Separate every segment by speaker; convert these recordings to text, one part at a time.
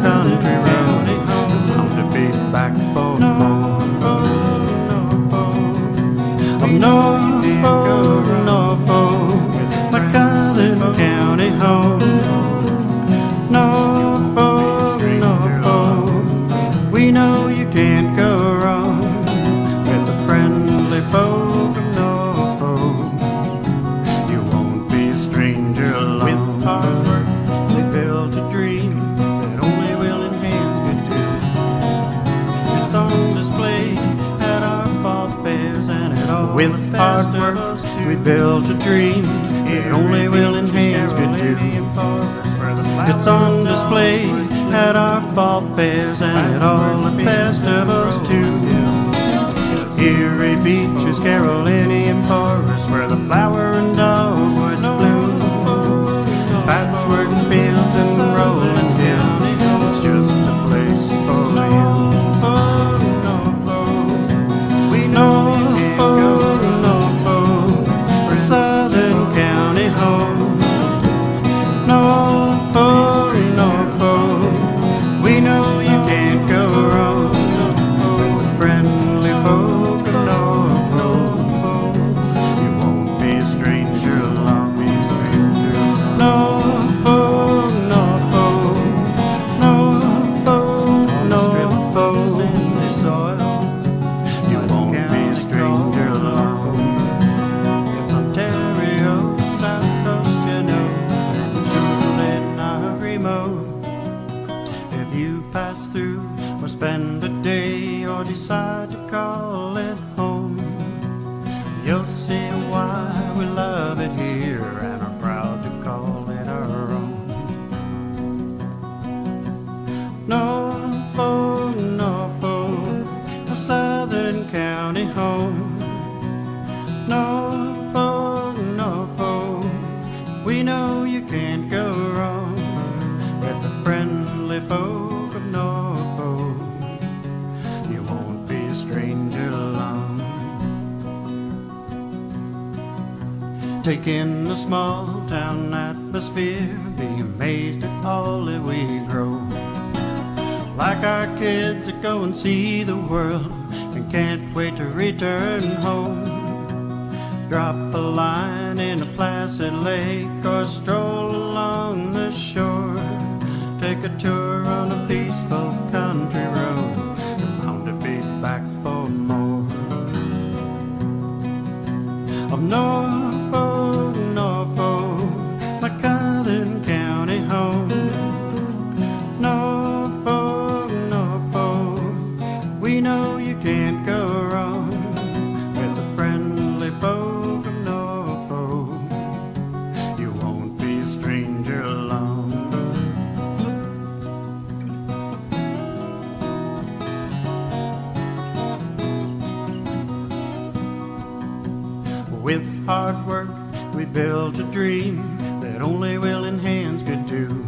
Speaker 1: country road. Bound to be back for more. Of Norfolk, Norfolk, my Cousin County home. Norfolk, Norfolk, we know you can't go wrong with the friendly folk of Norfolk. You won't be a stranger alone. With hard work, they built a dream that only willing hands could do. It's on display at our fall fairs and at all. With hard work, we built a dream that only willing hands could do. It's on display at our fall fairs and at all the festivals too. Erie beaches, Carolinian forests, where the flower and dogwoods bloom. Patchwork fields and rolling hills, it's just a place for you. We know you can't go Norfolk, our southern county home. Norfolk, Norfolk, we know you can't go wrong with the friendly folk of Norfolk. You won't be a stranger along these streets. Norfolk, Norfolk, Norfolk, Norfolk, sandy soil. You won't be a stranger along. It's Ontario, South Coast, you know, and surely not remote. If you pass through or spend a day or decide to call it home, you'll see why we love it here and are proud to call it our own. Norfolk, Norfolk, a southern county home. Norfolk, Norfolk, we know you can't go wrong with the friendly folk of Norfolk. You won't be a stranger alone. Take in the small town atmosphere, be amazed at all that we grow. Like our kids that go and see the world and can't wait to return home. Drop a line in a placid lake or stroll along the shore. Take a tour on a peaceful country road, bound to be back for more. Of Norfolk, Norfolk, my Cousin County home. Norfolk, Norfolk, we know you can't go wrong with the friendly folk of Norfolk. You won't be a stranger alone. With hard work, we built a dream that only willing hands could do.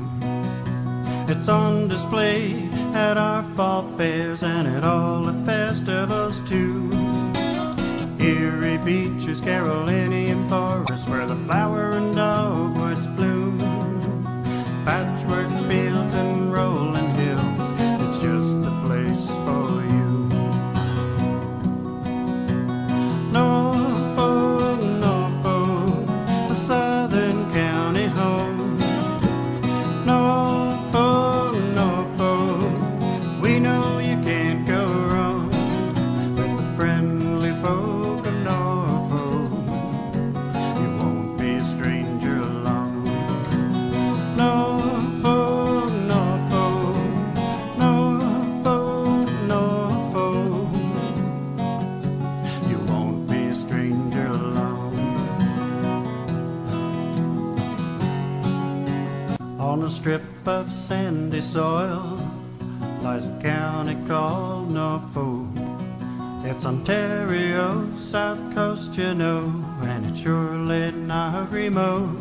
Speaker 1: It's on display at our fall fairs and at all the festivals too. Erie beaches, Carolinian forests, where the flower and dogwoods bloom. Patchwork fields and rolling hills, it's just a place for you. Norfolk, Norfolk, a southern county home. Norfolk, Norfolk, we know you can't go wrong with the friendly folk of Norfolk. You won't be a stranger alone. Norfolk, Norfolk, Norfolk, Norfolk, you won't be a stranger alone. On a strip of sandy soil lies a county called Norfolk. It's Ontario, South Coast, you know, and it's surely not remote.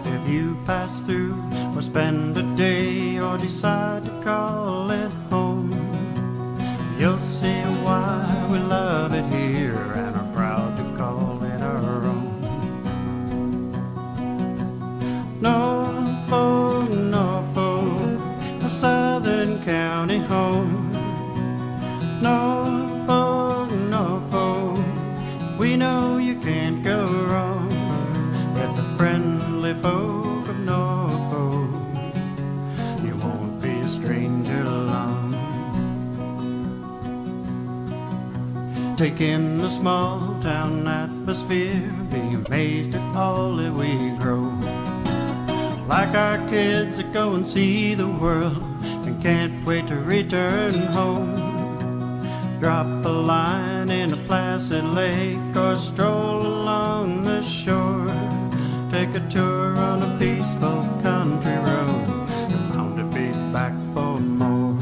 Speaker 1: If you pass through or spend a day or decide to call it home, you'll see why we love it here and are proud to call it our own. Norfolk, Norfolk, a Franklin County home. Norfolk, Norfolk, we know you can't go wrong with the friendly folk of Norfolk. You won't be a stranger long. Take in the small town atmosphere, be amazed at all that we grow. Like our kids that go and see the world and can't wait to return home. Drop a line in a placid lake or stroll along the shore. Take a tour on a peaceful country road, you're bound to be back for more.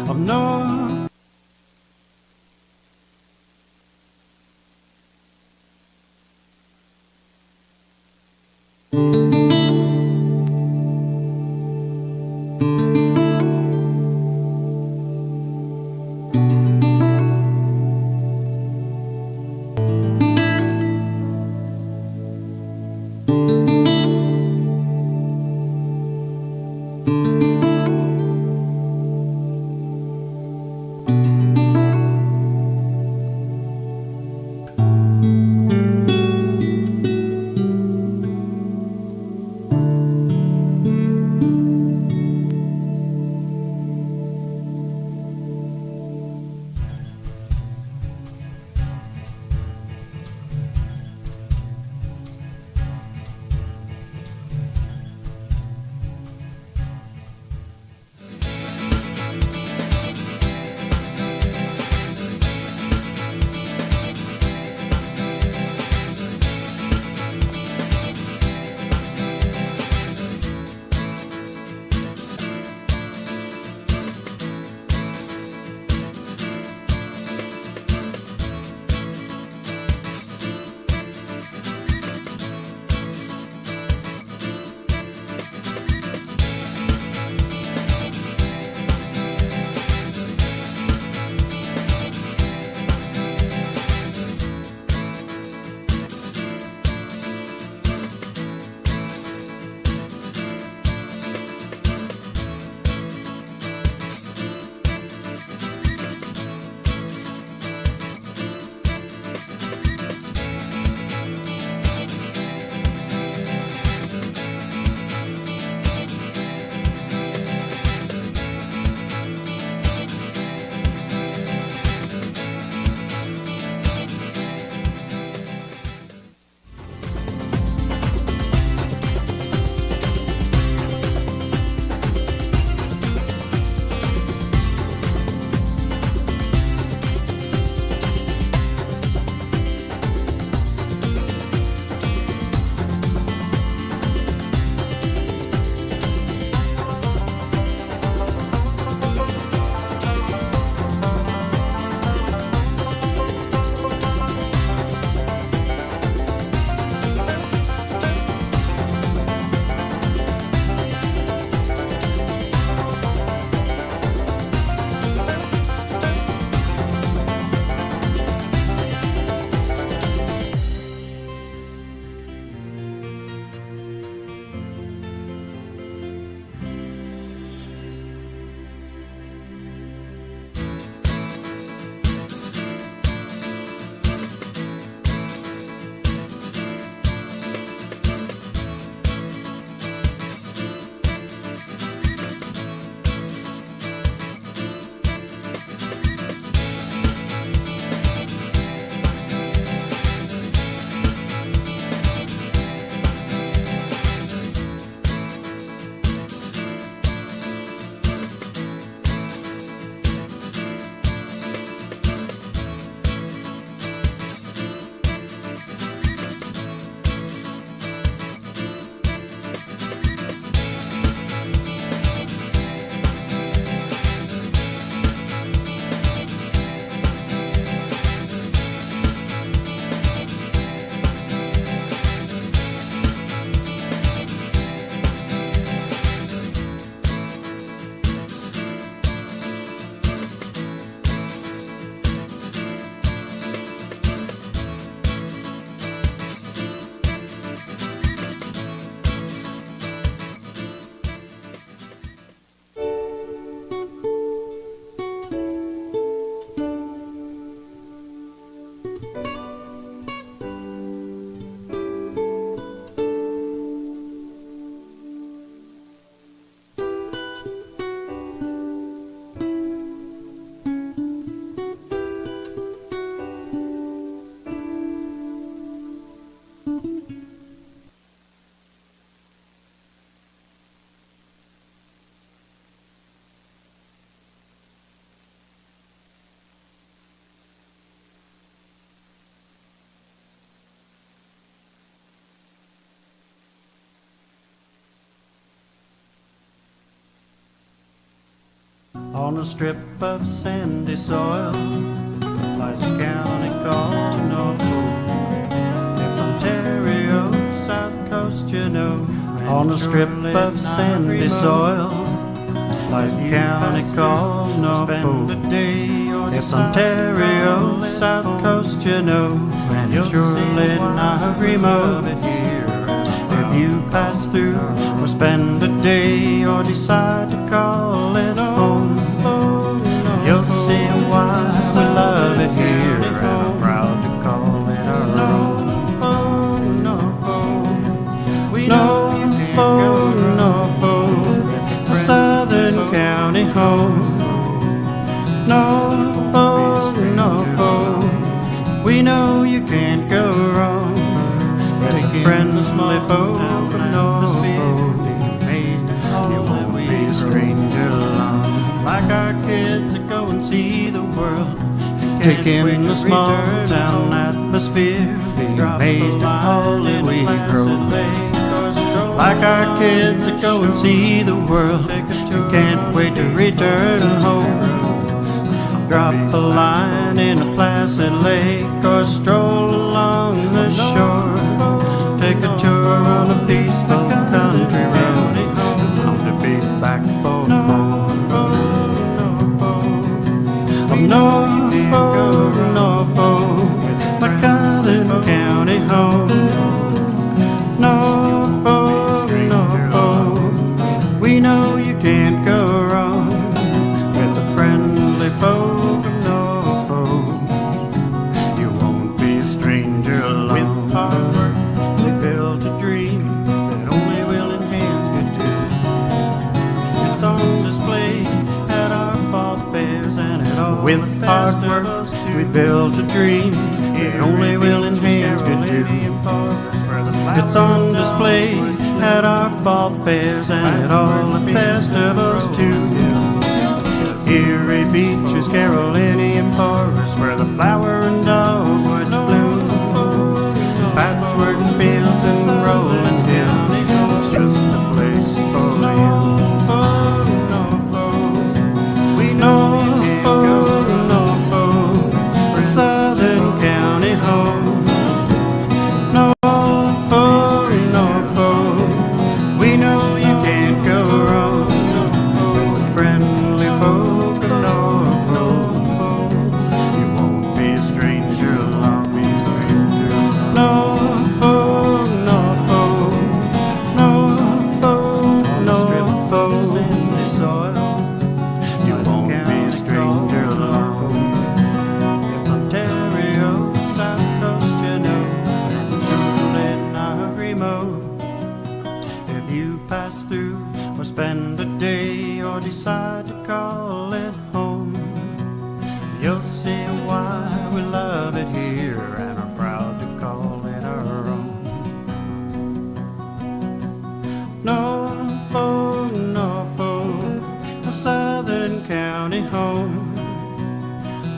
Speaker 1: Of North On a strip of sandy soil lies a county called Norfolk. It's Ontario, south coast, you know. On a strip of sandy soil lies a county called Norfolk. It's Ontario, south coast, you know, and it's surely not remote. If you pass through or spend a day or decide to call it home, you'll see why we love it here, and I'm proud to call it our own. Norfolk, a southern county home. Norfolk, Norfolk, we know you can't go wrong with the friendly folk of Norfolk. You won't be a stranger along, like our kids that go and see the world, take in the small town atmosphere, be amazed at all that we grow. Like our kids that go and see the world and can't wait to return home. Drop a line in a placid lake or stroll along the shore. Take a tour on a peaceful country road, bound to be back for more. Norfolk, Norfolk, my southern county home. Norfolk, Norfolk, we know you can't go wrong with the friendly folk of Norfolk. You won't be a stranger alone. With hard work, we built a dream that only willing hands could do. It's on display at our fall fairs and at all. With hard work, we built a dream that only willing hands could do. It's on display at our fall fairs and at all the festivals too. Erie beaches, Carolinian forests, where the flower and dogwoods bloom. Patchwork fields and rolling hills, it's just a place for you. We know you can't go Norfolk, a southern county home. If you pass through or spend a day or decide to call it home, you'll see why we love it here and are proud to call it our own. Norfolk, Norfolk, a southern county home.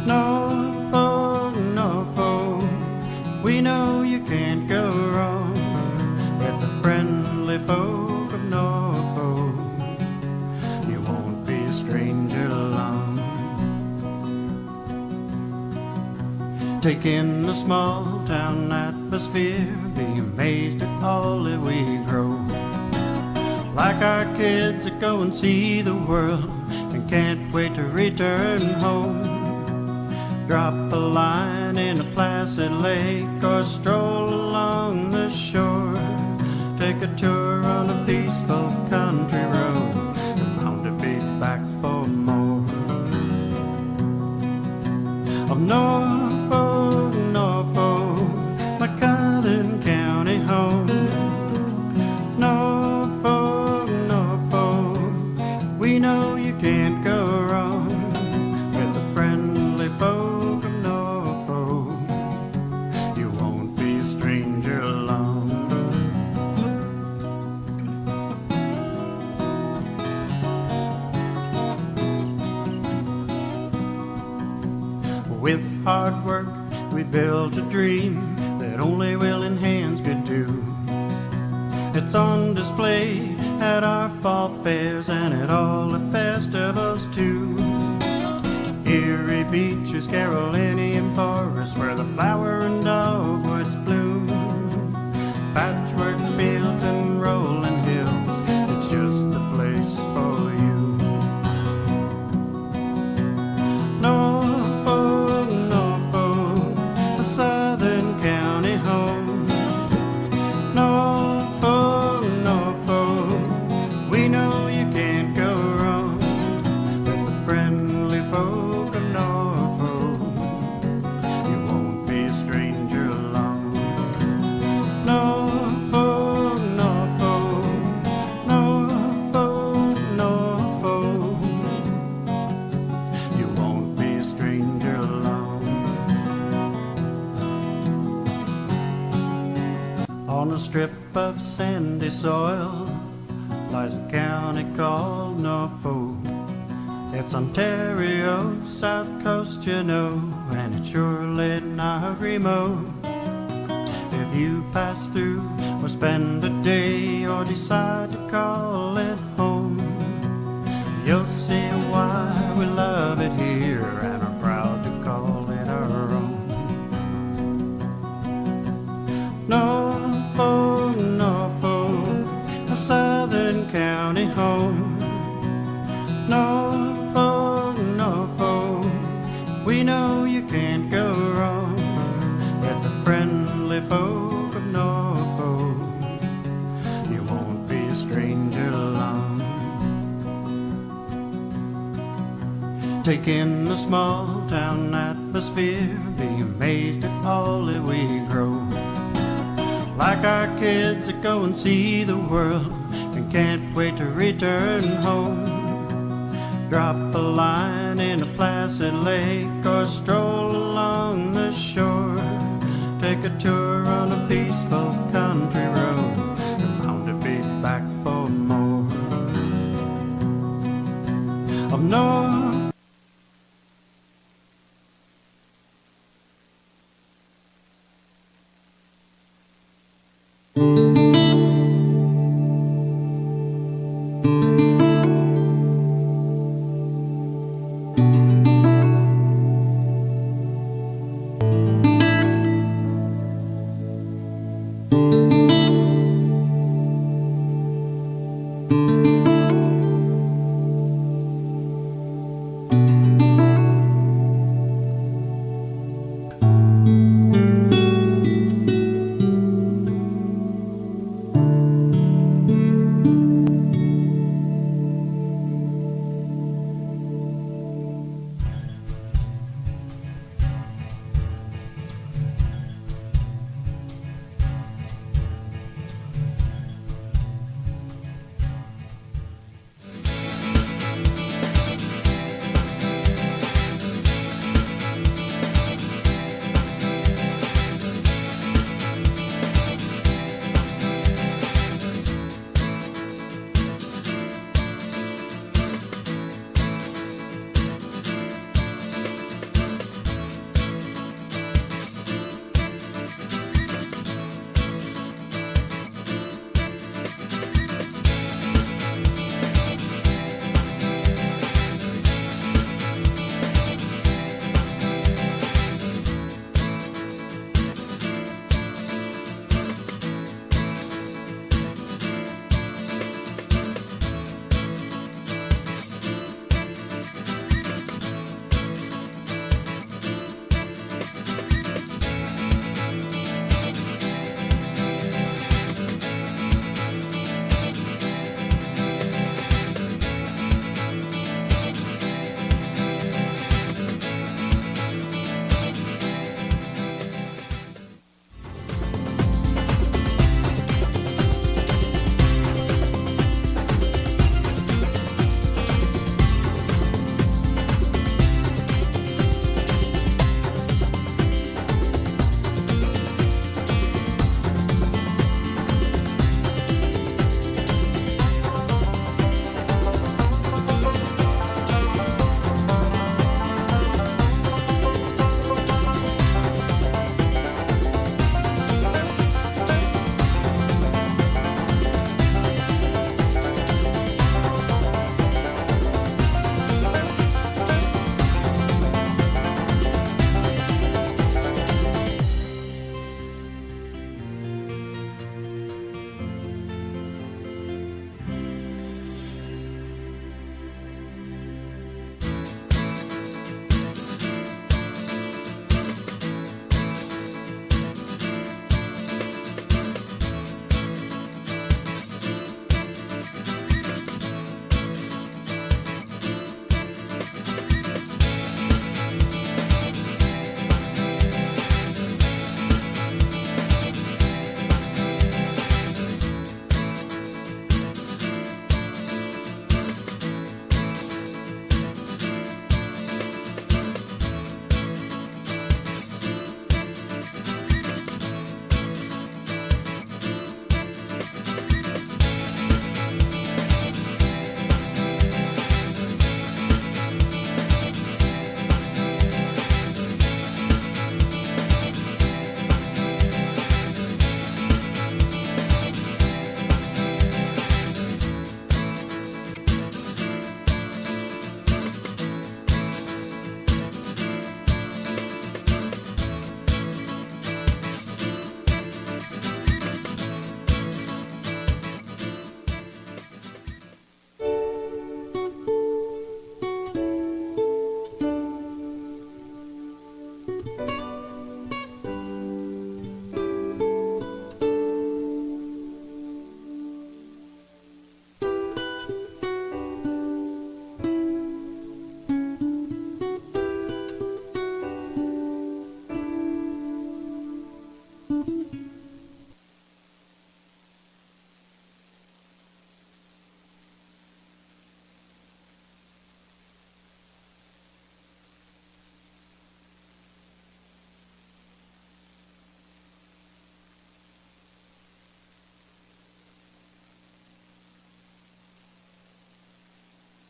Speaker 1: Norfolk, Norfolk, we know you can't go wrong with the friendly folk of Norfolk. You won't be a stranger along. Take in the small town atmosphere, be amazed at all that we grow. Like our kids that go and see the world and can't wait to return home. Drop a line in a placid lake or stroll along the shore. Take a tour on a peaceful country road, bound to be back for more. Of Norfolk, Norfolk, my southern county home. Norfolk, Norfolk, we know you can't go wrong with the friendly folk of Norfolk. You won't be a stranger along. With hard work, we built a dream that only willing hands could do. It's on display at our fall fairs and at all the festivals too. strip of sandy soil lies a county called Norfolk. It's Ontario's south coast, you know, and it's surely not remote. If you pass through or spend a day or decide to call it home, you'll see why we love it here and are proud to call it our own. Norfolk, Norfolk, a southern county home. Norfolk, Norfolk, we know you can't go wrong with the friendly folk of Norfolk. You won't be a stranger long. Take in the small town atmosphere, be amazed at all that we grow. Like our kids that go and see the world and can't wait to return home. Drop a line in a placid lake or stroll along the shore. Take a tour on a peaceful country road and bound to be back for more. Of North.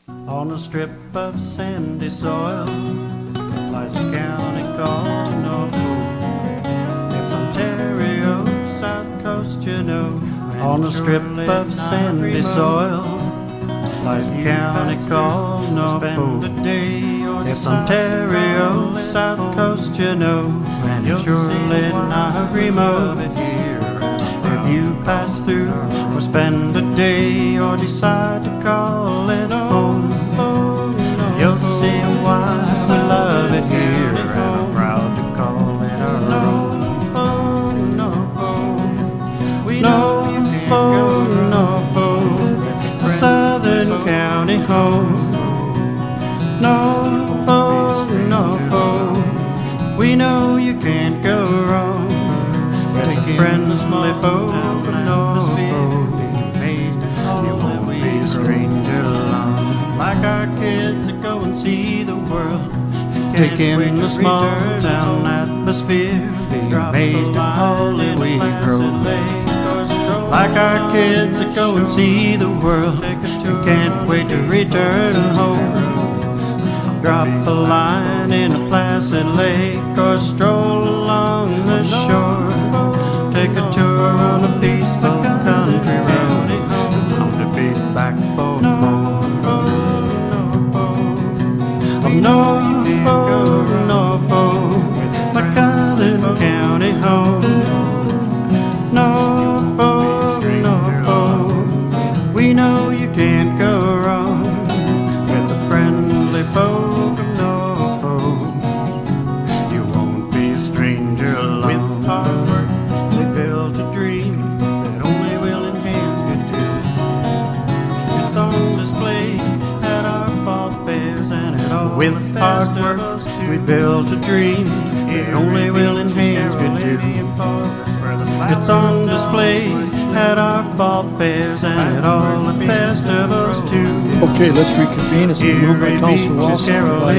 Speaker 1: On a strip of sandy soil lies a county called Norfolk. It's Ontario, south coast, you know. On a strip of sandy soil lies a county called Norfolk. It's Ontario, south coast, you know, and it's surely not remote. If you pass through or spend a day or decide to call it home, you'll see why we love it here, and I'm proud to call it our own. Norfolk, a southern county home. Norfolk, we know you can't go wrong with the friendly folk of Norfolk. You won't be a stranger long. Like our kids that go and see the world, take in the small town atmosphere, be amazed at how we grow. Like our kids that go and see the world, and can't wait to return home. Drop a line in a placid lake or stroll along the shore. Take a tour on a peaceful country road, on to be back for more. Norfolk, my southern county home. Norfolk, we know you can't go wrong with the friendly folk of Norfolk. You won't be a stranger alone. With hard work, we built a dream that only willing hands could do. It's on display at our fall fairs and at all the festivals. With hard work, we built a dream that only willing hands could do. It's on display at our fall fairs and at all the festivals too.
Speaker 2: Okay, let's reconvene. It's been moved by Councilor Wilson, by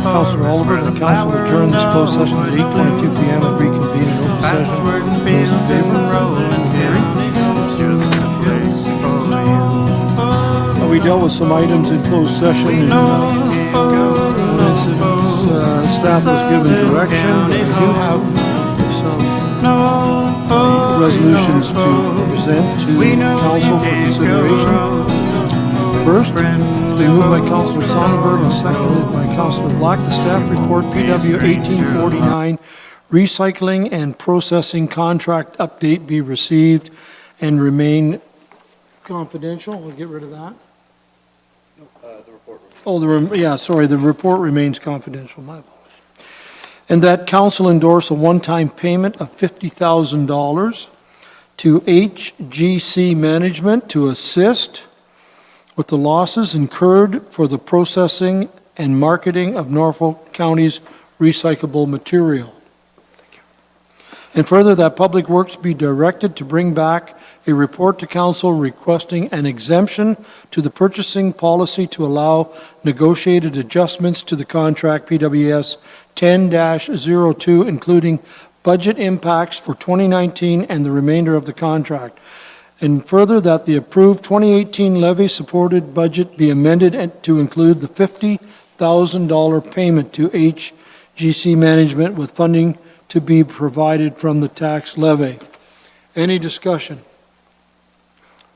Speaker 2: Councilor Oliver. The council will adjourn this closed session at 8:22 p.m. and reconvene in open session. Those in favor? We dealt with some items in closed session. In staff was given direction. We do have some resolutions to present to council for consideration. First, it's been moved by Councilor Sonnenberg and seconded by Councilor Black. The staff report PW 1849 recycling and processing contract update be received and remain confidential. We'll get rid of that.
Speaker 3: The report.
Speaker 2: The report remains confidential. My apologies. And that council endorse a one-time payment of $50,000 to HGC Management to assist with the losses incurred for the processing and marketing of Norfolk County's recyclable material. And further, that Public Works be directed to bring back a report to council requesting an exemption to the purchasing policy to allow negotiated adjustments to the contract PWS 10-02, including budget impacts for 2019 and the remainder of the contract. And further, that the approved 2018 levy supported budget be amended to include the $50,000 payment to HGC Management with funding to be provided from the tax levy. Any discussion?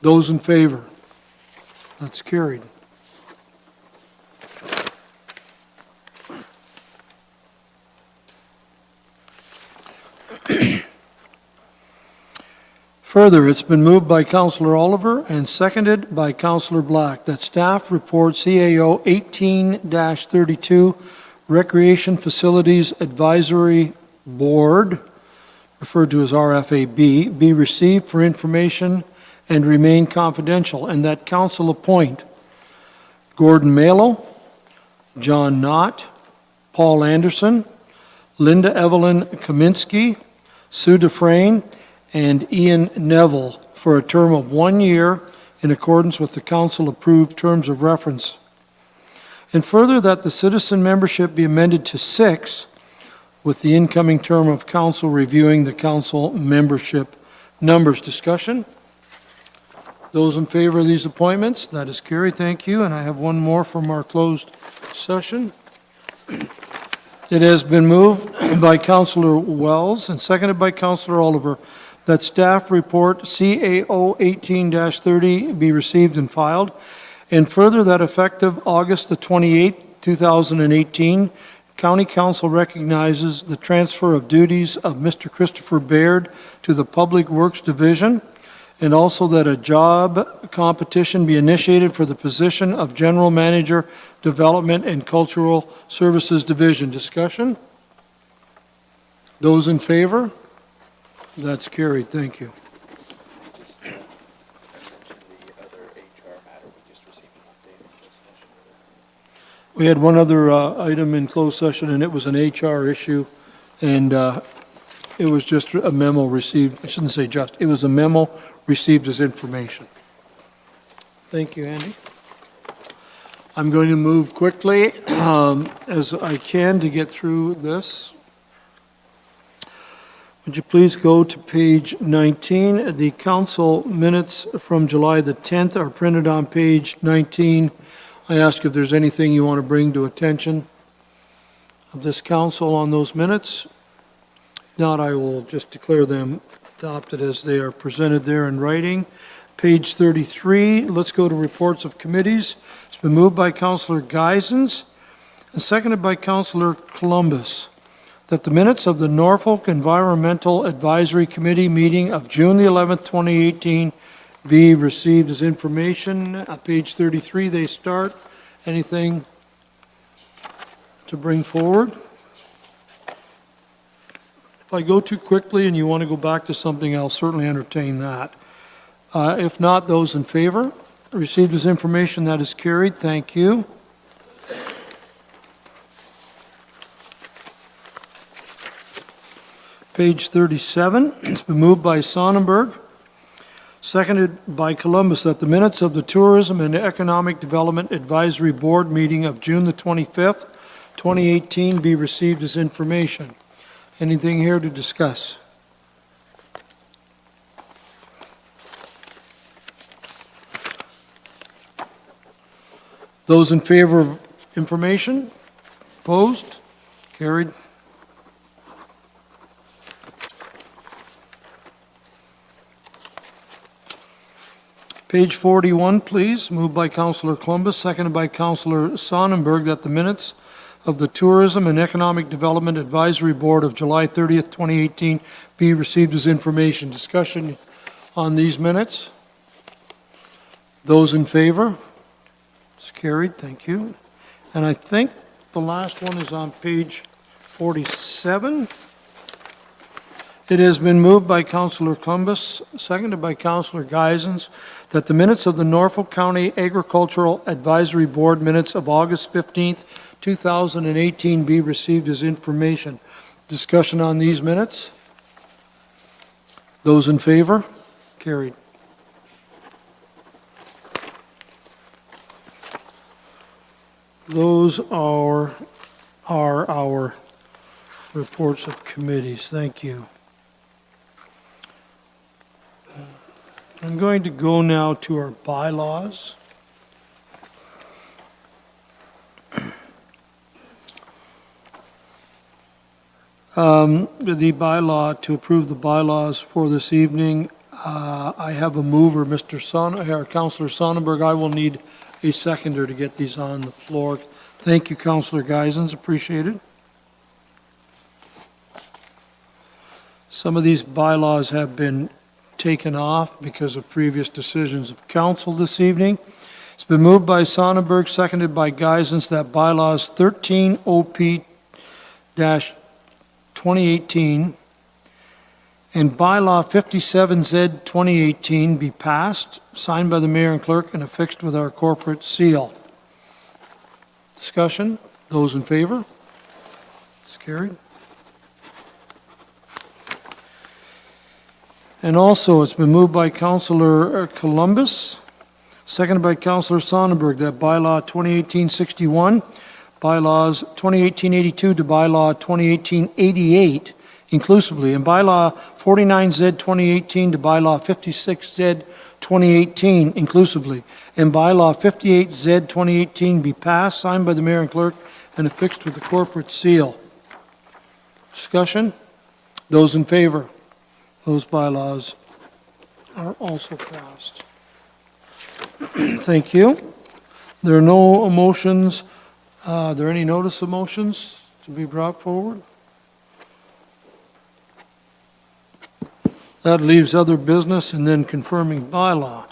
Speaker 2: Those in favor? That's carried. Further, it's been moved by Councilor Oliver and seconded by Councilor Black that staff report CAO 18-32 Recreation Facilities Advisory Board, referred to as RFAB, be received for information and remain confidential, and that council appoint Gordon Malo, John Knott, Paul Anderson, Linda Evelyn Kaminsky, Sue Dufresne, and Ian Neville for a term of 1 year in accordance with the council-approved terms of reference. And further, that the citizen membership be amended to 6 with the incoming term of council reviewing the council membership numbers. Discussion? Those in favor of these appointments? That is carried. Thank you. And I have one more from our closed session. It has been moved by Councillor Wells and seconded by Councillor Oliver that staff report CAO 18-30 be received and filed, and further that effective August the 28th, 2018, County Council recognizes the transfer of duties of Mr. Christopher Baird to the Public Works Division, and also that a job competition be initiated for the position of General Manager, Development and Cultural Services Division. Discussion? Those in favor? That's carried. Thank you.
Speaker 3: Just mention the other HR matter, we just received an update in closed session.
Speaker 2: We had one other item in closed session, and it was an HR issue, and it was just a memo received, I shouldn't say just, it was a memo received as information. Thank you, Andy. I'm going to move quickly as I can to get through this. Would you please go to page 19? The council minutes from July the 10th are printed on page 19. I ask if there's anything you want to bring to attention of this council on those minutes. If not, I will just declare them adopted as they are presented there in writing. Page 33, let's go to reports of committees. It's been moved by Councillor Geisens and seconded by Councillor Columbus that the minutes of the Norfolk Environmental Advisory Committee meeting of June the 11th, 2018 be received as information. Page 33, they start. Anything to bring forward? If I go too quickly and you want to go back to something, I'll certainly entertain that. If not, those in favor? Received as information, that is carried. Thank you. Page 37, it's been moved by Sonnenberg, seconded by Columbus, that the minutes of the Tourism and Economic Development Advisory Board meeting of June the 25th, 2018 be received as information. Anything here to discuss? Those in favor of information? Opposed? Carried. Page 41, please. Moved by Councillor Columbus, seconded by Councillor Sonnenberg, that the minutes of the Tourism and Economic Development Advisory Board of July 30th, 2018 be received as information. Discussion on these minutes? Those in favor? It's carried. Thank you. And I think the last one is on page 47. It has been moved by Councillor Columbus, seconded by Councillor Geisens, that the minutes of the Norfolk County Agricultural Advisory Board minutes of August 15th, 2018 be received as information. Discussion on these minutes? Those in favor? Carried. Those are our reports of committees. Thank you. I'm going to go now to our bylaws. The bylaw, to approve the bylaws for this evening, I have a mover, Councillor Sonnenberg. I will need a seconder to get these on the floor. Thank you, Councillor Geisens, appreciate it. Some of these bylaws have been taken off because of previous decisions of council this evening. It's been moved by Sonnenberg, seconded by Geisens, that bylaws 13 OP-2018 and bylaw 57Z 2018 be passed, signed by the mayor and clerk, and affixed with our corporate seal. Discussion? Those in favor? It's carried. And also, it's been moved by Councillor Columbus, seconded by Councillor Sonnenberg, that bylaw 2018-61, bylaws 2018-82 to bylaw 2018-88 inclusively, and bylaw 49Z 2018 to bylaw 56Z 2018 inclusively, and bylaw 58Z 2018 be passed, signed by the mayor and clerk, and affixed with the corporate seal. Discussion? Those in favor? Those bylaws are also passed. Thank you. There are no motions. Are there any notice of motions to be brought forward? That leaves other business and then confirming bylaw.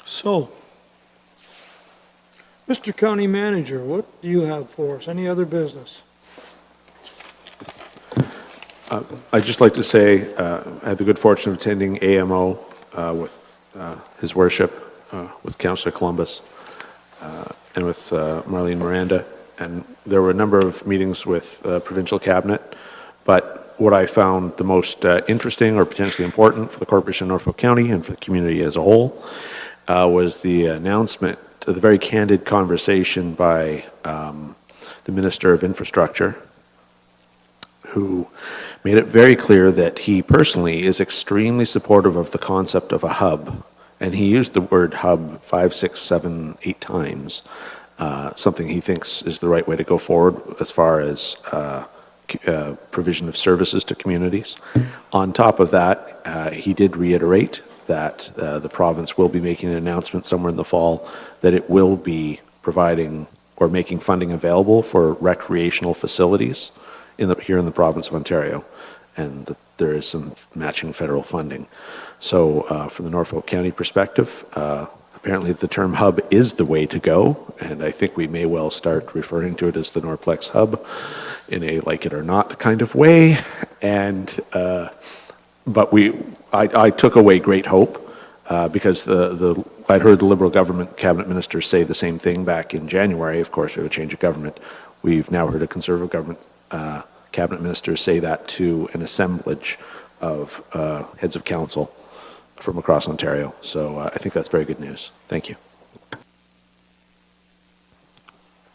Speaker 2: So, Mr. County Manager, what do you have for us? Any other business?
Speaker 4: I'd just like to say I had the good fortune of attending AMO with His Worship, with Councillor Columbus, and with Marlene Miranda. And there were a number of meetings with provincial cabinet, but what I found the most interesting or potentially important for the Corporation of Norfolk County and for the community as a whole was the announcement, the very candid conversation by the Minister of Infrastructure, who made it very clear that he personally is extremely supportive of the concept of a hub. And he used the word hub 5, 6, 7, 8 times, something he thinks is the right way to go forward as far as provision of services to communities. On top of that, he did reiterate that the province will be making an announcement somewhere in the fall that it will be providing or making funding available for recreational facilities here in the province of Ontario, and that there is some matching federal funding. So from the Norfolk County perspective, apparently the term hub is the way to go, and I think we may well start referring to it as the Norplex hub in a like it or not kind of way. And but I took away great hope because I'd heard the Liberal government cabinet ministers say the same thing back in January. Of course, we have a change of government. We've now heard a Conservative government cabinet ministers say that to an assemblage of heads of council from across Ontario. So I think that's very good news. Thank you.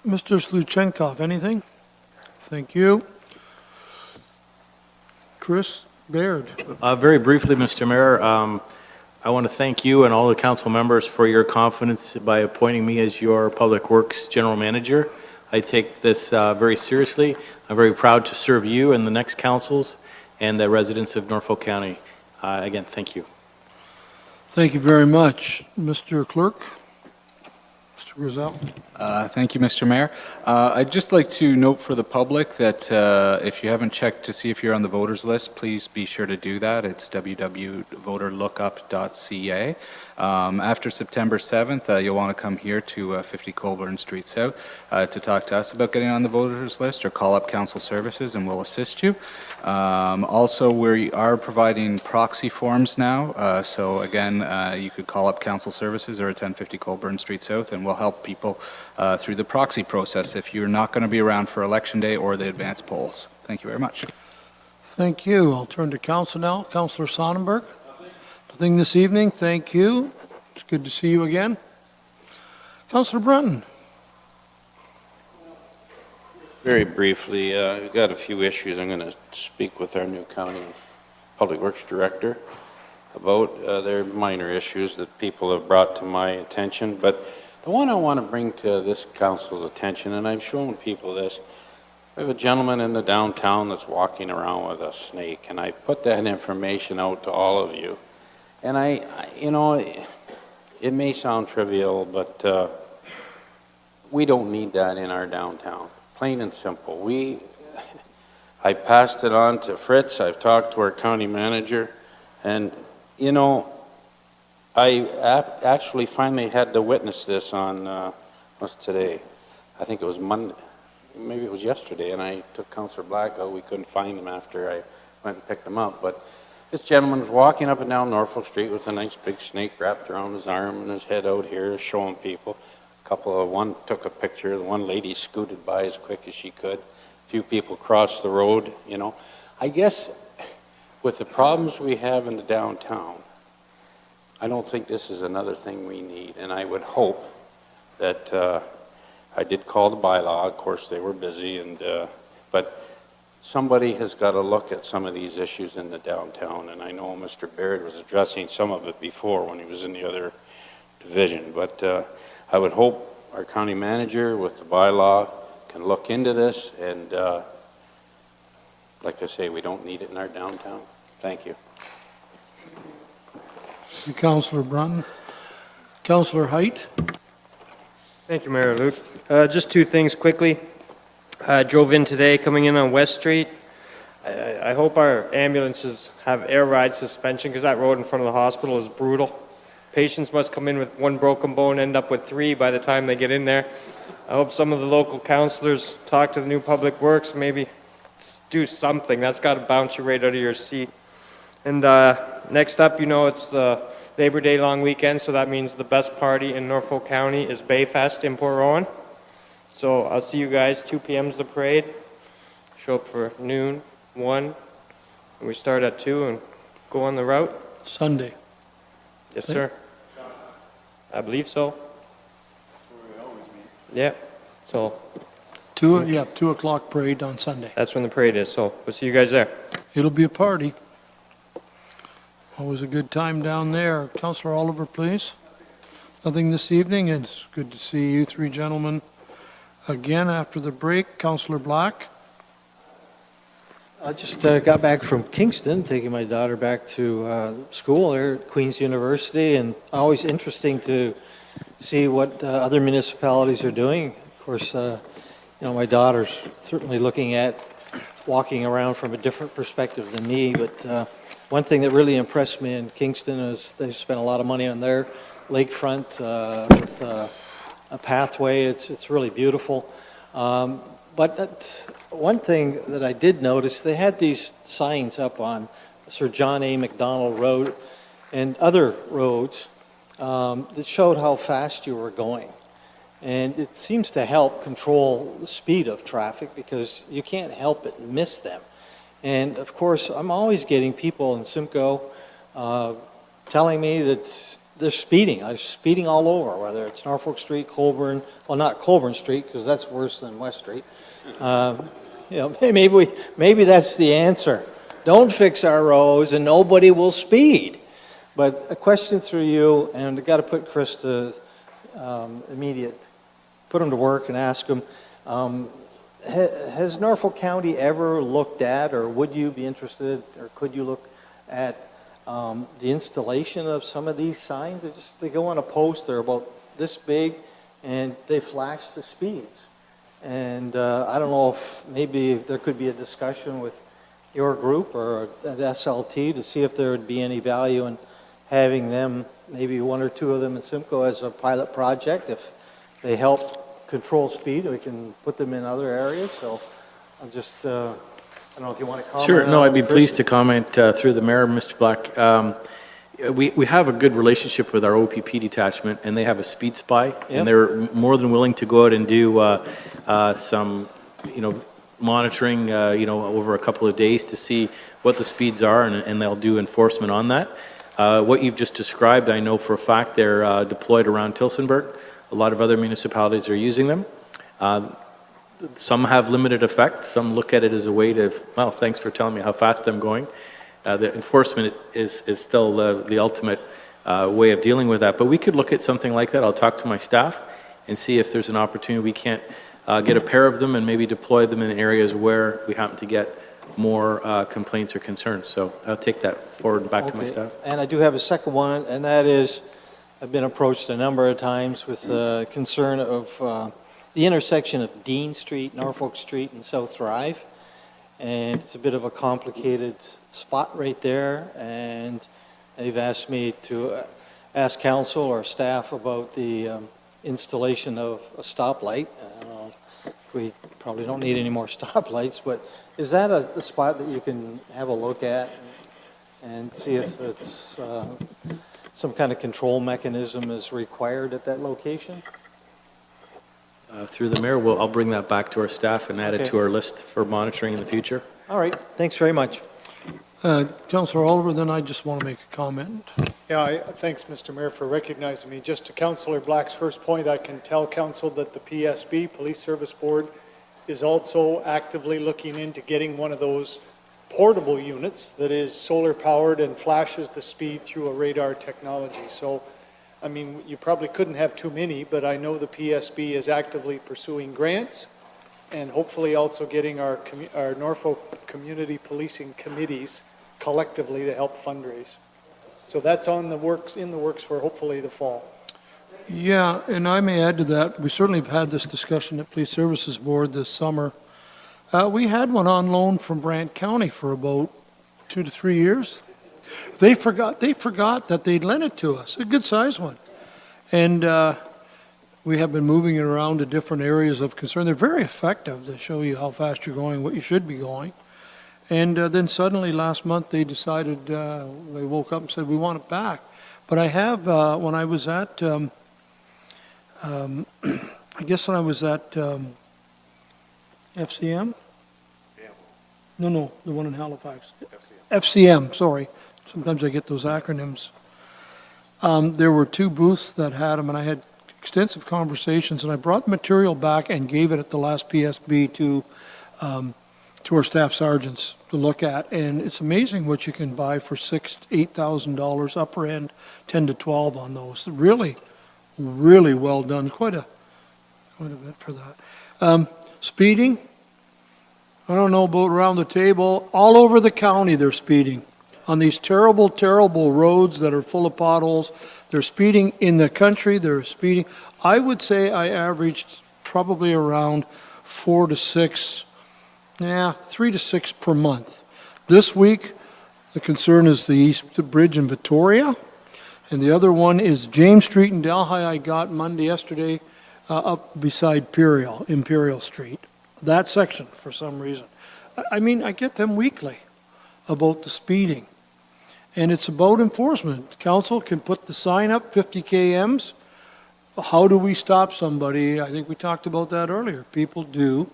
Speaker 2: Mr. Sluchenkov, anything? Thank you. Chris Baird.
Speaker 5: Very briefly, Mr. Mayor, I want to thank you and all the council members for your confidence by appointing me as your Public Works General Manager. I take this very seriously. I'm very proud to serve you and the next councils and the residents of Norfolk County. Again, thank you.
Speaker 2: Thank you very much. Mr. Clerk? Mr. Griselle?
Speaker 3: Thank you, Mr. Mayor. I'd just like to note for the public that if you haven't checked to see if you're on the voters list, please be sure to do that. It's www.voterlookup.ca. After September 7th, you'll want to come here to 50 Colburn Street South to talk to us about getting on the voters list, or call up council services and we'll assist you. Also, we are providing proxy forms now. So again, you could call up council services or attend 50 Colburn Street South, and we'll help people through the proxy process if you're not going to be around for election day or the advance polls. Thank you very much.
Speaker 2: Thank you. I'll turn to council now. Councillor Sonnenberg? Nothing this evening. Thank you. It's good to see you again. Councillor Brunton?
Speaker 6: Very briefly, we've got a few issues I'm going to speak with our new county public works director about. They're minor issues that people have brought to my attention, but the one I want to bring to this council's attention, and I've shown people this, we have a gentleman in the downtown that's walking around with a snake, and I put that information out to all of you. And you know, it may sound trivial, but we don't need that in our downtown. Plain and simple. I passed it on to Fritz. I've talked to our county manager, and you know, I actually finally had to witness this on what's today? I think it was Monday, maybe it was yesterday, and I took Councillor Black out. We couldn't find him after I went and picked him up, but this gentleman was walking up and down Norfolk Street with a nice big snake wrapped around his arm and his head out here, showing people. One took a picture. The one lady scooted by as quick as she could. A few people crossed the road, you know. I guess with the problems we have in the downtown, I don't think this is another thing we need. And I would hope that I did call the bylaw. Of course, they were busy, but somebody has got to look at some of these issues in the downtown, and I know Mr. Baird was addressing some of it before when he was in the other division, but I would hope our county manager with the bylaw can look into this, and like I say, we don't need it in our downtown. Thank you.
Speaker 2: Councillor Brunton. Councillor Height.
Speaker 7: Thank you, Mayor Luke. Just two things quickly. Drove in today coming in on West Street. I hope our ambulances have air ride suspension because that road in front of the hospital is brutal. Patients must come in with one broken bone, end up with three by the time they get in there. I hope some of the local councillors talk to the new Public Works, maybe do something. That's got to bounce you right out of your seat. And next up, you know, it's the Labor Day long weekend, so that means the best party in Norfolk County is Bayfest in Port Rowan. So I'll see you guys, 2 p.m. is the parade. Show up for noon, 1, and we start at 2 and go on the route.
Speaker 2: Sunday.
Speaker 7: Yes, sir. I believe so. Yeah, so
Speaker 2: 2 o'clock parade on Sunday.
Speaker 7: that's when the parade is, so we'll see you guys there.
Speaker 2: It'll be a party. Always a good time down there. Councillor Oliver, please. Nothing this evening. It's good to see you three gentlemen again after the break. Councillor Black.
Speaker 8: I just got back from Kingston, taking my daughter back to school there at Queen's University, and always interesting to see what other municipalities are doing. Of course, my daughter's certainly looking at walking around from a different perspective than me, but one thing that really impressed me in Kingston is they spent a lot of money on their lakefront with a pathway. It's really beautiful. But one thing that I did notice, they had these signs up on Sir John A. Macdonald Road and other roads that showed how fast you were going. And it seems to help control the speed of traffic because you can't help but miss them. And of course, I'm always getting people in Simcoe telling me that they're speeding. I'm speeding all over, whether it's Norfolk Street, Colburn, well, not Colburn Street, because that's worse than West Street. Maybe that's the answer. Don't fix our roads and nobody will speed. But a question through you, and I've got to put Chris to put him to work and ask him, has Norfolk County ever looked at, or would you be interested, or could you look at the installation of some of these signs? They go on a post, they're about this big, and they flash the speeds. And I don't know if maybe there could be a discussion with your group or at SLT to see if there would be any value in having them, maybe 1 or 2 of them in Simcoe as a pilot project. If they help control speed, we can put them in other areas. So I'm just, I don't know if you want to comment.
Speaker 5: Sure. No, I'd be
Speaker 8: Chris?
Speaker 5: pleased to comment through the mayor, Mr. Black. We have a good relationship with our OPP detachment, and they have a speed spy,
Speaker 8: Yep.
Speaker 5: and they're more than willing to go out and do some, monitoring, over a couple of days to see what the speeds are, and they'll do enforcement on that. What you've just described, I know for a fact they're deployed around Tilsonburg. A lot of other municipalities are using them. Some have limited effect. Some look at it as a way to, well, thanks for telling me how fast I'm going. The enforcement is still the ultimate way of dealing with that. But we could look at something like that. I'll talk to my staff and see if there's an opportunity we can't get a pair of them and maybe deploy them in areas where we happen to get more complaints or concerns. So I'll take that forward and back to my staff.
Speaker 8: And I do have a second one, and that is, I've been approached a number of times with concern of the intersection of Dean Street, Norfolk Street, and South Drive. And it's a bit of a complicated spot right there, and they've asked me to ask council or staff about the installation of a stoplight. We probably don't need any more stoplights, but is that a spot that you can have a look at and see if it's some kind of control mechanism is required at that location?
Speaker 5: Through the mayor, I'll bring that back to our staff and add it
Speaker 8: Okay.
Speaker 5: to our list for monitoring in the future.
Speaker 8: All right, thanks very much.
Speaker 2: Councillor Oliver, then I just want to make a comment.
Speaker 9: Yeah, thanks, Mr. Mayor, for recognizing me. Just to Councillor Black's first point, I can tell council that the PSB, Police Service Board, is also actively looking into getting one of those portable units that is solar powered and flashes the speed through a radar technology. So, I mean, you probably couldn't have too many, but I know the PSB is actively pursuing grants and hopefully also getting our Norfolk community policing committees collectively to help fundraise. So that's in the works for hopefully the fall.
Speaker 2: Yeah, and I may add to that, we certainly have had this discussion at Police Services Board this summer. We had one on loan from Brant County for about 2 to 3 years. They forgot that they'd lent it to us, a good-sized one. And we have been moving it around to different areas of concern. They're very effective. They show you how fast you're going, what you should be going. And then suddenly last month they decided, they woke up and said, we want it back. But I have, when I was at, I guess when I was at FCM? No, the one in Halifax. FCM, sorry. Sometimes I get those acronyms. There were 2 booths that had them, and I had extensive conversations, and I brought the material back and gave it at the last PSB to our staff sergeants to look at. And it's amazing what you can buy for $6,000 to $8,000, upper end 10 to 12 on those. Really, really well done. Quite a bit for that. Speeding, I don't know about around the table, all over the county they're speeding. On these terrible, terrible roads that are full of potholes, they're speeding in the country, they're speeding. I would say I averaged probably around 3 to 6 per month. This week, the concern is the East Bridge in Victoria, and the other one is James Street in Delhi. I got yesterday, up beside Imperial Street. That section, for some reason. I mean, I get them weekly about the speeding. And it's about enforcement. Council can put the sign up, 50 kms. How do we stop somebody? I think we talked about that earlier. People do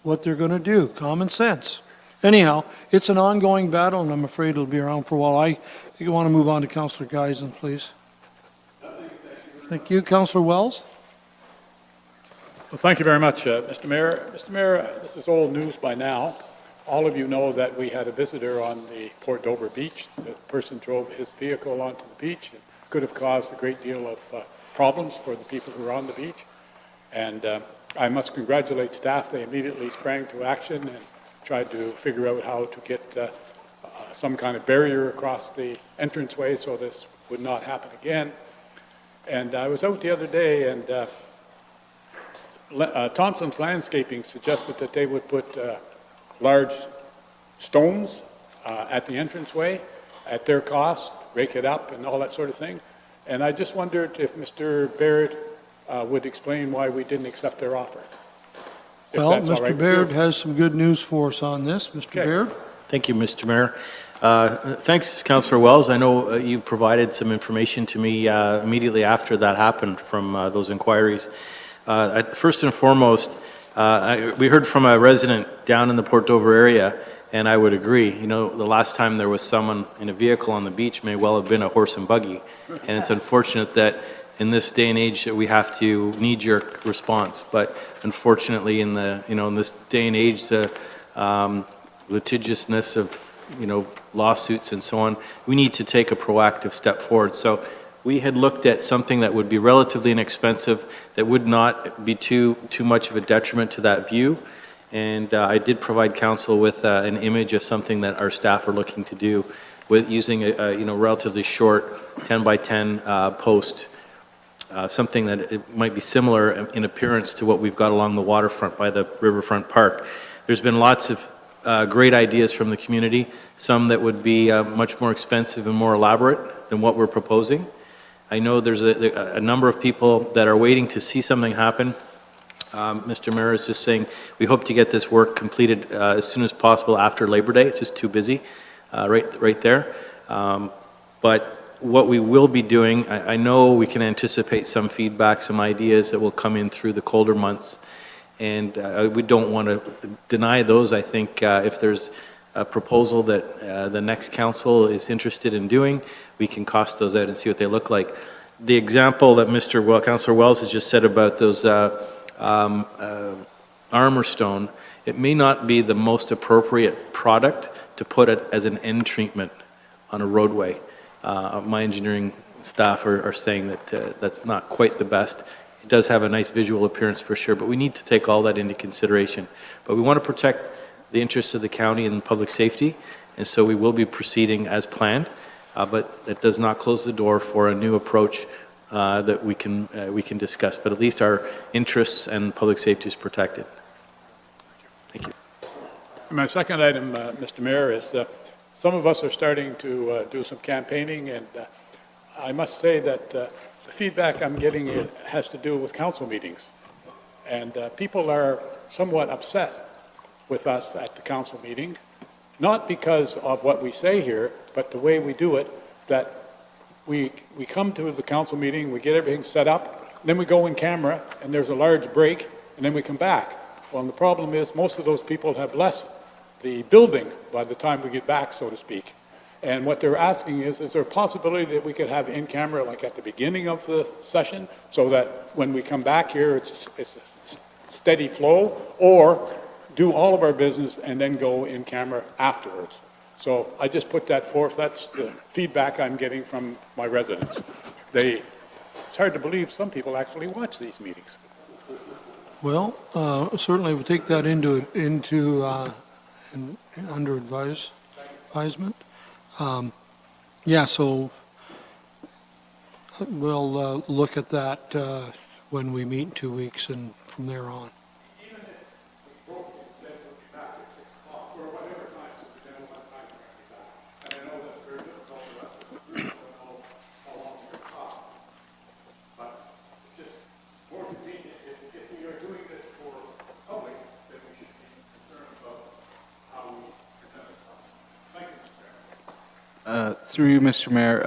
Speaker 2: what they're going to do. Common sense. Anyhow, it's an ongoing battle, and I'm afraid it'll be around for a while. I want to move on to Councillor Geisen, please. Thank you. Councillor Wells?
Speaker 10: Well, thank you very much, Mr. Mayor. Mr. Mayor, this is old news by now. All of you know that we had a visitor on the Port Dover beach. The person drove his vehicle onto the beach and could have caused a great deal of problems for the people who were on the beach. And I must congratulate staff. They immediately sprang to action and tried to figure out how to get some kind of barrier across the entranceway so this would not happen again. And I was out the other day, and Thompson's Landscaping suggested that they would put large stones at the entranceway at their cost, rake it up and all that sort of thing. And I just wondered if Mr. Baird would explain why we didn't accept their offer.
Speaker 2: Well, Mr. Baird has some good news for us on this. Mr. Baird?
Speaker 5: Thank you, Mr. Mayor. Thanks, Councillor Wells. I know you provided some information to me immediately after that happened from those inquiries. First and foremost, we heard from a resident down in the Port Dover area, and I would agree. You know, the last time there was someone in a vehicle on the beach may well have been a horse and buggy, and it's unfortunate that in this day and age that we have to knee-jerk response. But unfortunately, in this day and age, the litigiousness of lawsuits and so on, we need to take a proactive step forward. So we had looked at something that would be relatively inexpensive, that would not be too much of a detriment to that view. And I did provide council with an image of something that our staff are looking to do with using a relatively short 10 by 10 post, something that it might be similar in appearance to what we've got along the waterfront by the Riverfront Park. There's been lots of great ideas from the community, some that would be much more expensive and more elaborate than what we're proposing. I know there's a number of people that are waiting to see something happen. Mr. Mayor is just saying we hope to get this work completed as soon as possible after Labor Day. It's just too busy right there. But what we will be doing, I know we can anticipate some feedback, some ideas that will come in through the colder months. And we don't want to deny those. I think if there's a proposal that the next council is interested in doing, we can cost those out and see what they look like. The example that Councillor Wells has just said about those armor stone, it may not be the most appropriate product to put it as an end treatment on a roadway. My engineering staff are saying that that's not quite the best. It does have a nice visual appearance for sure, but we need to take all that into consideration. But we want to protect the interests of the county and public safety, and so we will be proceeding as planned, but that does not close the door for a new approach that we can discuss. But at least our interests and public safety is protected. Thank you.
Speaker 10: My second item, Mr. Mayor, is some of us are starting to do some campaigning, and I must say that the feedback I'm getting has to do with council meetings. And people are somewhat upset with us at the council meeting, not because of what we say here, but the way we do it, that we come to the council meeting, we get everything set up, then we go in camera, and there's a large break, and then we come back. Well, and the problem is most of those people have left the building by the time we get back, so to speak. And what they're asking is there a possibility that we could have in camera like at the beginning of the session so that when we come back here, it's a steady flow, or do all of our business and then go in camera afterwards. So I just put that forth. That's the feedback I'm getting from my residents. It's hard to believe some people actually watch these meetings.
Speaker 2: Well, certainly we'll take that into under advisement. Yeah, so we'll look at that when we meet in 2 weeks and from there on.
Speaker 10: Even if we broke it, said we'll be back at 6 o'clock, or whatever time, so we don't have time to be back. And I know that's very difficult for us, because we don't know how long it's going to cost. But it's just more convenient, if we are doing this for the public, then we should be concerned about how we present ourselves. Thank you, Mr. Chairman.
Speaker 3: Through you, Mr. Mayor,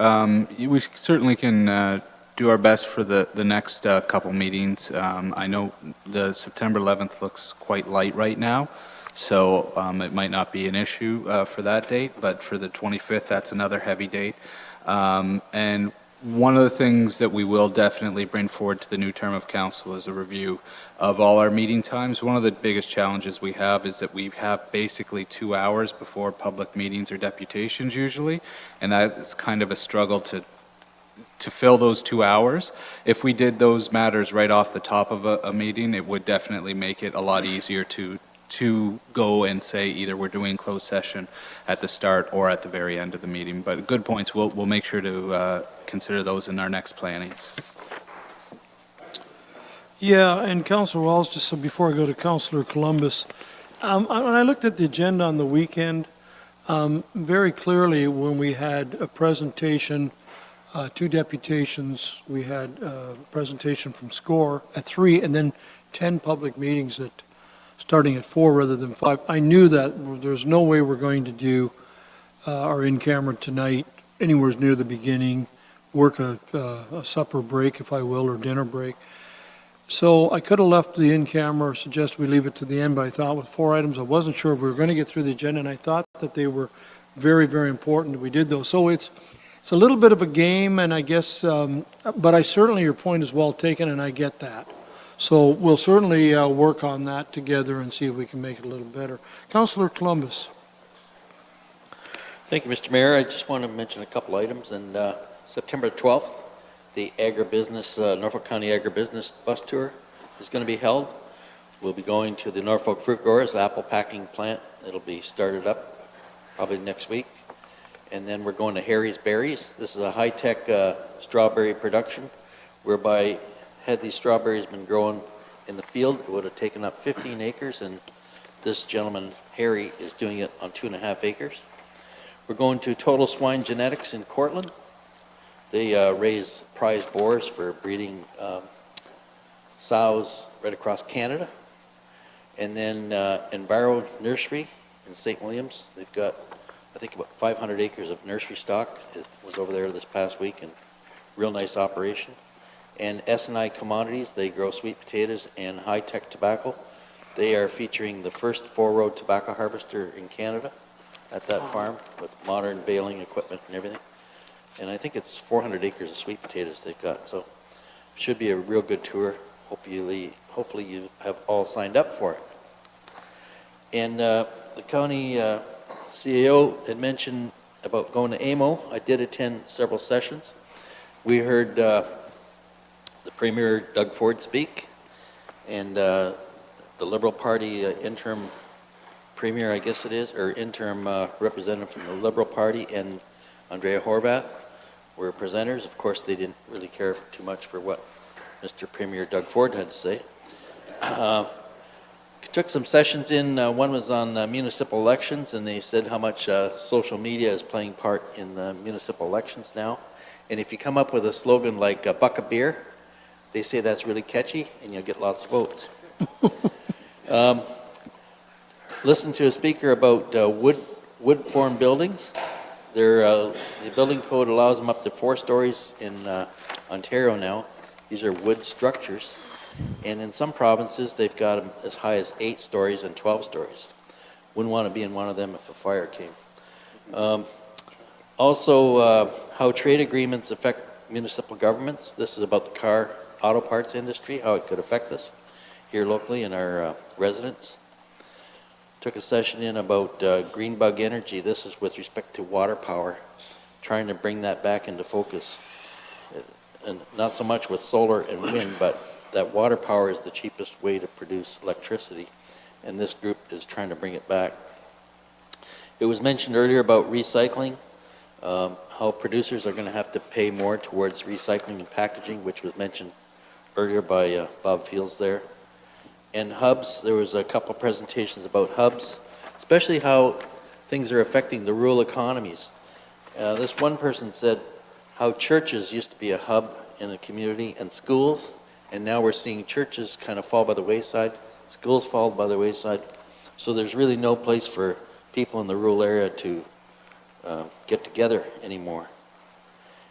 Speaker 3: we certainly can do our best for the next couple meetings. I know the September 11th looks quite light right now, so it might not be an issue for that date, but for the 25th, that's another heavy date. And one of the things that we will definitely bring forward to the new term of council is a review of all our meeting times. One of the biggest challenges we have is that we have basically 2 hours before public meetings or deputations usually, and that's kind of a struggle to fill those 2 hours. If we did those matters right off the top of a meeting, it would definitely make it a lot easier to go and say either we're doing closed session at the start or at the very end of the meeting. But good points. We'll make sure to consider those in our next plannings.
Speaker 2: Yeah, and Councillor Walls, just so before I go to Councillor Columbus, when I looked at the agenda on the weekend, very clearly when we had a presentation, 2 deputations, we had a presentation from SCORE at 3, and then 10 public meetings starting at 4 rather than 5. I knew that there's no way we're going to do our in-camera tonight anywhere near the beginning, work a supper break, if I will, or dinner break. So I could have left the in-camera or suggest we leave it to the end, but I thought with 4 items, I wasn't sure if we were going to get through the agenda, and I thought that they were very, very important that we did those. So it's a little bit of a game, and I guess, but I certainly, your point is well taken, and I get that. So we'll certainly work on that together and see if we can make it a little better. Councillor Columbus.
Speaker 11: Thank you, Mr. Mayor. I just want to mention a couple items. And September 12th, the Norfolk County Agribusiness Bus Tour is going to be held. We'll be going to the Norfolk Fruit Growers apple packing plant. It'll be started up probably next week. And then we're going to Harry's Berries. This is a high-tech strawberry production, whereby had these strawberries been grown in the field, it would have taken up 15 acres, and this gentleman, Harry, is doing it on 2.5 acres. We're going to Total Swine Genetics in Cortland. They raise prize boars for breeding sows right across Canada. And then Enviro Nursery in St. Williams, they've got, I think, about 500 acres of nursery stock. It was over there this past week, and real nice operation. And S&I Commodities, they grow sweet potatoes and high-tech tobacco. They are featuring the first 4-row tobacco harvester in Canada at that farm with modern baling equipment and everything. And I think it's 400 acres of sweet potatoes they've got. So it should be a real good tour. Hopefully you have all signed up for it. And the county CAO had mentioned about going to AMO. I did attend several sessions. We heard the Premier Doug Ford speak, and the Liberal Party interim Premier, I guess it is, or interim representative from the Liberal Party, and Andrea Horvath were presenters. Of course, they didn't really care too much for what Mr. Premier Doug Ford had to say. Took some sessions in, one was on municipal elections, and they said how much social media is playing part in the municipal elections now. And if you come up with a slogan like a buck of beer, they say that's really catchy, and you'll get lots of votes. Listen to a speaker about wood form buildings. The building code allows them up to 4 stories in Ontario now. These are wood structures. And in some provinces, they've got them as high as 8 stories and 12 stories. Wouldn't want to be in one of them if a fire came. Also, how trade agreements affect municipal governments. This is about the auto parts industry, how it could affect us here locally in our residents. Took a session in about green bug energy. This is with respect to water power, trying to bring that back into focus. And not so much with solar and wind, but that water power is the cheapest way to produce electricity, and this group is trying to bring it back. It was mentioned earlier about recycling, how producers are going to have to pay more towards recycling and packaging, which was mentioned earlier by Bob Fields there. And hubs, there was a couple of presentations about hubs, especially how things are affecting the rural economies. This one person said how churches used to be a hub in a community, and schools, and now we're seeing churches kind of fall by the wayside, schools fall by the wayside. So there's really no place for people in the rural area to get together anymore.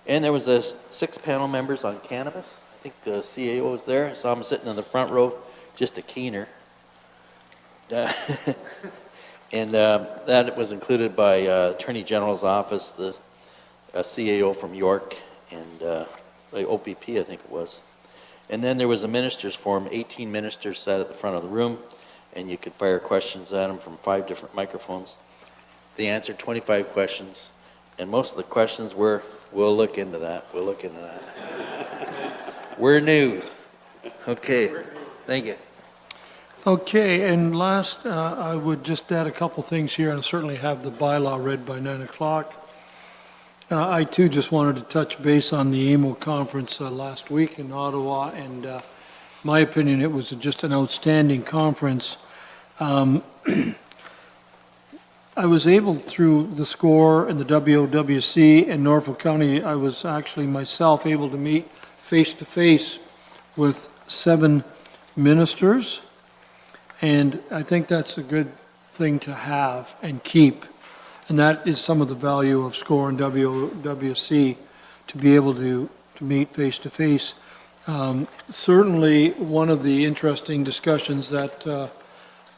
Speaker 11: And there was 6 panel members on cannabis. I think the CAO was there. I saw him sitting in the front row, just a keener. And that was included by Attorney General's office, the CAO from York, and OPP, I think it was. And then there was a ministers' forum. 18 ministers sat at the front of the room, and you could fire questions at them from 5 different microphones. They answered 25 questions, and most of the questions were, we'll look into that, we'll look into that. We're new. Okay, thank you.
Speaker 2: Okay, and last, I would just add a couple things here, and certainly have the bylaw read by 9 o'clock. I too just wanted to touch base on the AMO conference last week in Ottawa, and my opinion, it was just an outstanding conference. I was able, through the SCORE and the WOWC and Norfolk County, I was actually myself able to meet face-to-face with 7 ministers, and I think that's a good thing to have and keep. And that is some of the value of SCORE and WWC, to be able to meet face-to-face. Certainly, one of the interesting discussions that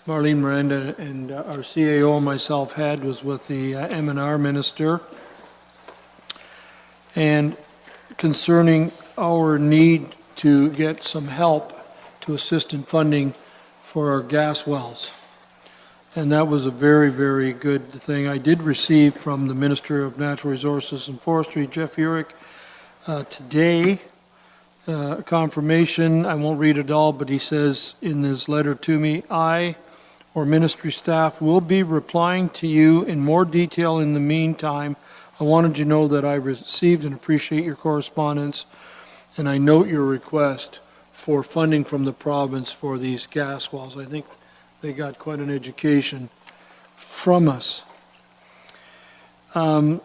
Speaker 2: Marlene Miranda and our CAO and myself had was with the M&R minister, and concerning our need to get some help to assist in funding for our gas wells. And that was a very, very good thing. I did receive from the Minister of Natural Resources and Forestry, Jeff Urick, today, confirmation. I won't read it all, but he says in his letter to me, I or ministry staff will be replying to you in more detail in the meantime. I wanted you to know that I received and appreciate your correspondence, and I note your request for funding from the province for these gas wells. I think they got quite an education from us. And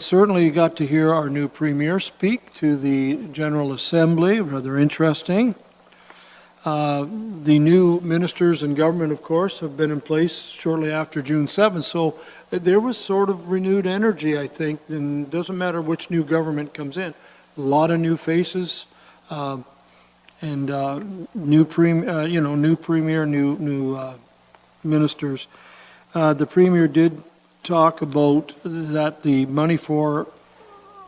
Speaker 2: certainly you got to hear our new Premier speak to the General Assembly, rather interesting. The new ministers and government, of course, have been in place shortly after June 7th, so there was sort of renewed energy, I think, and it doesn't matter which new government comes in. A lot of new faces, and new premier, new ministers. The Premier did talk about that the money for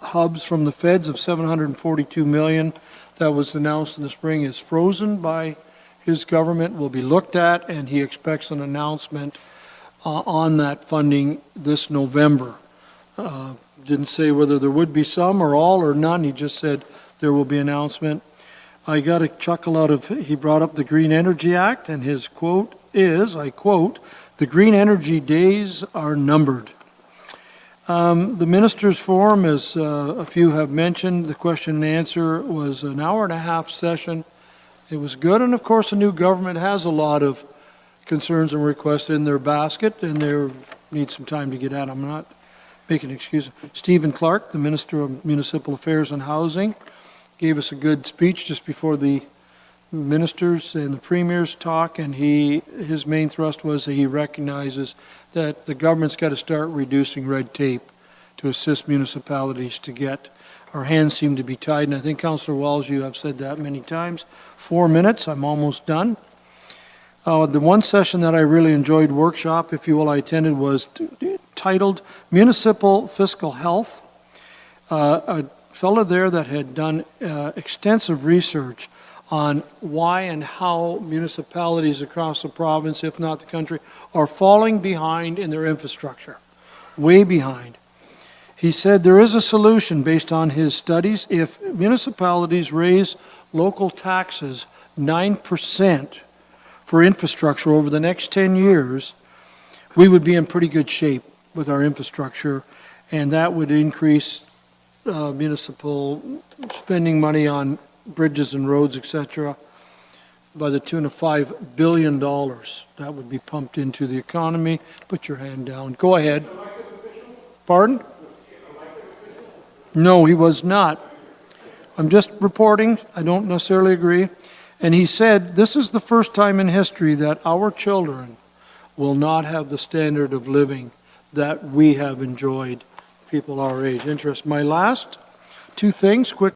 Speaker 2: hubs from the feds of $742 million that was announced in the spring is frozen by his government will be looked at, and he expects an announcement on that funding this November. Didn't say whether there would be some or all or none, he just said there will be an announcement. I got a chuckle out of, he brought up the Green Energy Act, and his quote is, I quote, "The green energy days are numbered." The Ministers' Forum, as a few have mentioned, the question and answer was an hour-and-a-half session. It was good, and of course, the new government has a lot of concerns and requests in their basket, and they need some time to get at them. I'm not making excuses. Stephen Clark, the Minister of Municipal Affairs and Housing, gave us a good speech just before the ministers and the premier's talk, and his main thrust was that he recognizes that the government's got to start reducing red tape to assist municipalities to get, our hands seem to be tied, and I think, Councillor Wells, you have said that many times. 4 minutes, I'm almost done. The one session that I really enjoyed, workshop, if you will, I attended, was titled Municipal Fiscal Health. A fellow there that had done extensive research on why and how municipalities across the province, if not the country, are falling behind in their infrastructure, way behind. He said there is a solution based on his studies. If municipalities raise local taxes 9% for infrastructure over the next 10 years, we would be in pretty good shape with our infrastructure, and that would increase municipal spending money on bridges and roads, etc., by the tune of $5 billion. That would be pumped into the economy. Put your hand down. Go ahead. Pardon? No, he was not. I'm just reporting. I don't necessarily agree. And he said, this is the first time in history that our children will not have the standard of living that we have enjoyed, people our age. Interest. My last two things, quick.